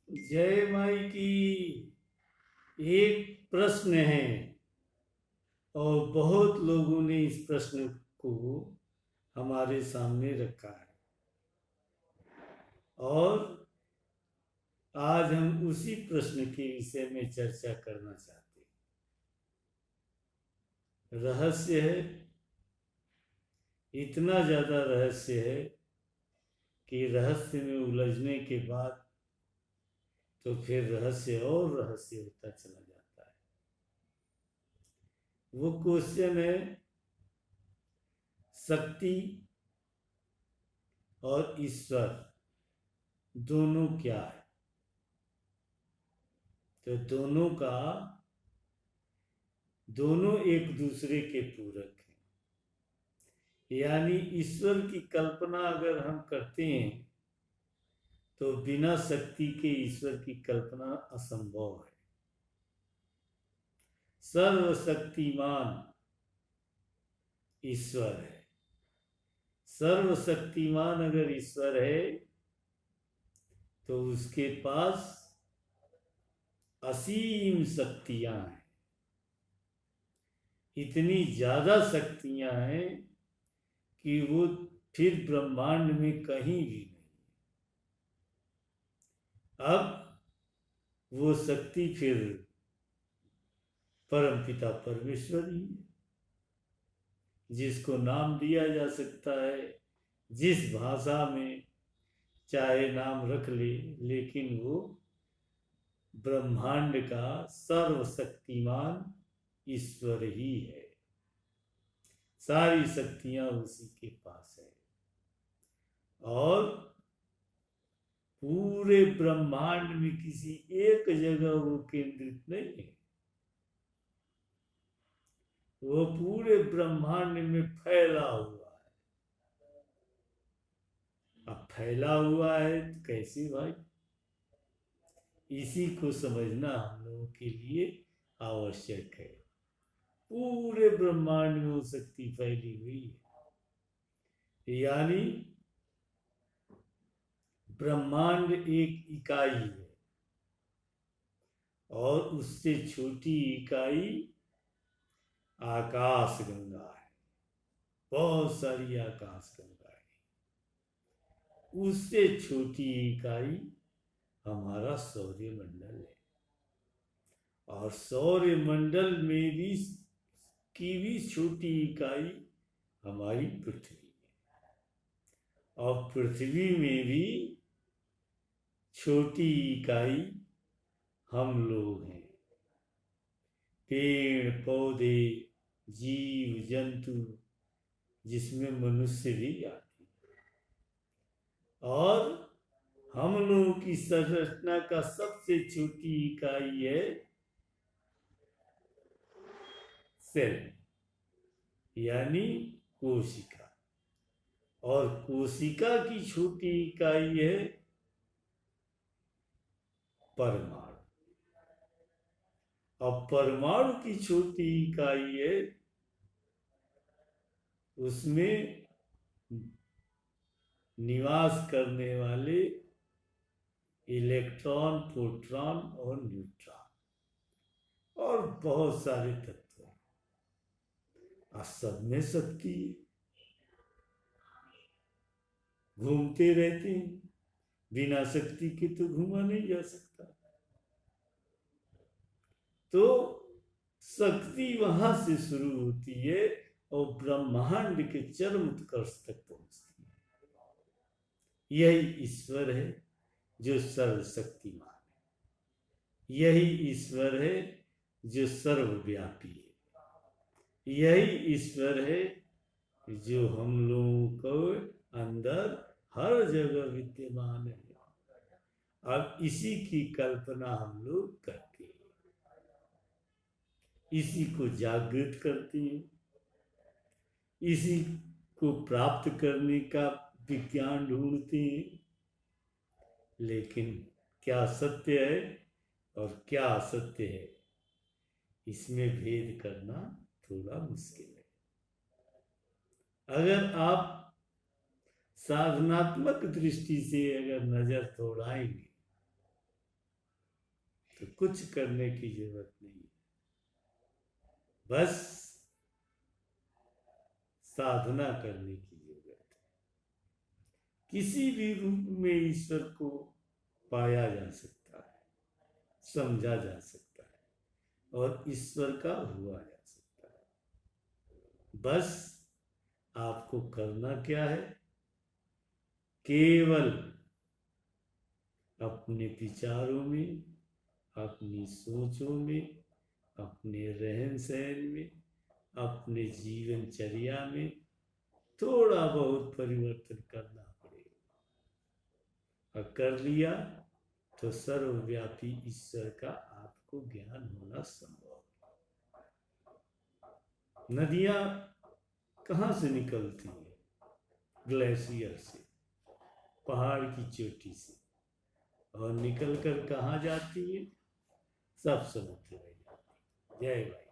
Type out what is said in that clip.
जय माई की। एक प्रश्न है और बहुत लोगों ने इस प्रश्न को हमारे सामने रखा है और आज हम उसी प्रश्न के विषय में चर्चा करना चाहते हैं। रहस्य है, इतना ज्यादा रहस्य है कि रहस्य में उलझने के बाद तो फिर रहस्य और रहस्य होता चला जाता है। वो क्वेश्चन है, शक्ति और ईश्वर दोनों क्या है? तो दोनों एक दूसरे के पूरक हैं। यानी ईश्वर की कल्पना अगर हम करते हैं तो बिना शक्ति के ईश्वर की कल्पना असंभव है। सर्वशक्तिमान ईश्वर है। सर्वशक्तिमान अगर ईश्वर है तो उसके पास असीम शक्तियां हैं। इतनी ज्यादा शक्तियां हैं कि वो फिर ब्रह्मांड में कहीं भी नहीं। अब वो शक्ति फिर परमपिता परमेश्वर ही है, जिसको नाम दिया जा सकता है जिस भाषा में चाहे नाम रख ले, लेकिन वो ब्रह्मांड का सर्वशक्तिमान ईश्वर ही है। सारी शक्तियां उसी के पास है और पूरे ब्रह्मांड में किसी एक जगह वो केंद्रित नहीं है। वो पूरे ब्रह्मांड में फैला हुआ है। अब फैला हुआ है तो कैसे भाई? इसी को समझना हम लोगों के लिए आवश्यक है। पूरे ब्रह्मांड में वो शक्ति फैली हुई है। यानी ब्रह्मांड एक इकाई है और उससे छोटी इकाई आकाश गंगा है। बहुत सारी आकाश गंगा है। उससे छोटी इकाई हमारा सौर्य मंडल है और सौर्य मंडल में भी की भी छोटी इकाई हमारी पृथ्वी है और पृथ्वी में भी छोटी इकाई हम लोग हैं। पेड़ पौधे जीव जंतु जिसमें मनुष्य भी आते हैं और हम लोगों की संरचना का सबसे छोटी इकाई है सेल, यानी कोशिका। और कोशिका की छोटी इकाई है परमाणु। अब परमाणु की छोटी इकाई है, उसमें निवास करने वाले इलेक्ट्रॉन प्रोटॉन और न्यूट्रॉन और बहुत सारे तत्व हैं। सब में शक्ति घूमते रहते हैं। बिना शक्ति के तो घूमा नहीं जा सकता। तो शक्ति वहां से शुरू होती है और ब्रह्मांड के चरम उत्कर्ष तक पहुंचती है। यही ईश्वर है जो सर्वशक्तिमान है। यही ईश्वर है जो सर्वव्यापी है। यही ईश्वर है जो हम लोगों को अंदर हर जगह विद्यमान है। अब इसी की कल्पना हम लोग करते हैं, इसी को जागृत करते हैं, इसी को प्राप्त करने का विज्ञान ढूंढते हैं। लेकिन क्या सत्य है और क्या असत्य है, इसमें भेद करना थोड़ा मुश्किल है। अगर आप साधनात्मक दृष्टि से अगर नजर दौड़ाएंगे तो कुछ करने की जरूरत नहीं है, बस साधना करने की जरूरत है। किसी भी रूप में ईश्वर को पाया जा सकता है, समझा जा सकता है और ईश्वर का हुआ जा सकता है। बस आपको करना क्या है, केवल अपने विचारों में, अपनी सोचों में, अपने रहन सहन में, अपने जीवनचर्या में थोड़ा बहुत परिवर्तन करना पड़ेगा। और कर लिया तो सर्वव्यापी ईश्वर का आपको ज्ञान होना संभव है। नदियां कहाँ से निकलती हैं? ग्लेशियर से, पहाड़ की चोटी से, और निकल कर कहाँ जाती है? सब समुद्र में जाती है। जय भाई।